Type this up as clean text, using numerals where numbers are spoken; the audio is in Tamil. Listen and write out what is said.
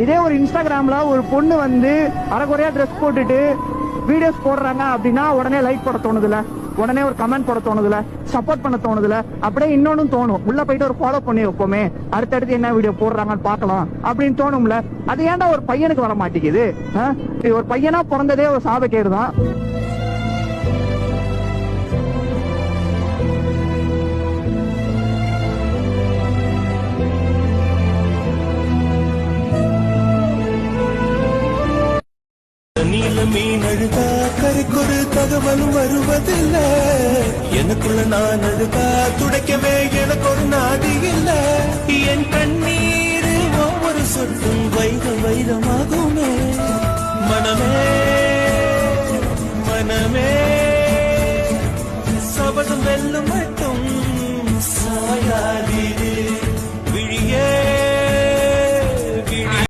இதே ஒரு இன்ஸ்டாகிராம்ல ஒரு பொண்ணு வந்து அரைக்குறையா ட்ரெஸ் போட்டுட்டு வீடியோஸ் போடுறாங்க அப்படின்னா உடனே லைக் போட தோணுதுல, உடனே ஒரு கமெண்ட் போட தோணுதுல, சப்போர்ட் பண்ண தோணுதுல, அப்படியே இன்னொன்னு தோணும், உள்ள போயிட்டு ஒரு ஃபாலோ பண்ணி வைப்போமே, அடுத்தடுத்து என்ன வீடியோ போடுறாங்கன்னு பாக்கலாம் அப்படின்னு தோணும்ல. அது ஏன்டா ஒரு பையனுக்கு வர மாட்டேங்குது? ஒரு பையனா பிறந்ததே ஒரு சாபக்கேடு தான். நீல மீன் அழுதா கரைக்கொரு தகவலும் வருவதில்லை. எனக்குள்ள நான் அழுதா துடைக்கவே எனக்கு ஒரு நாடி இல்லை. என் கண்ணீர் ஒவ்வொரு சொட்டும் வைர வைரமா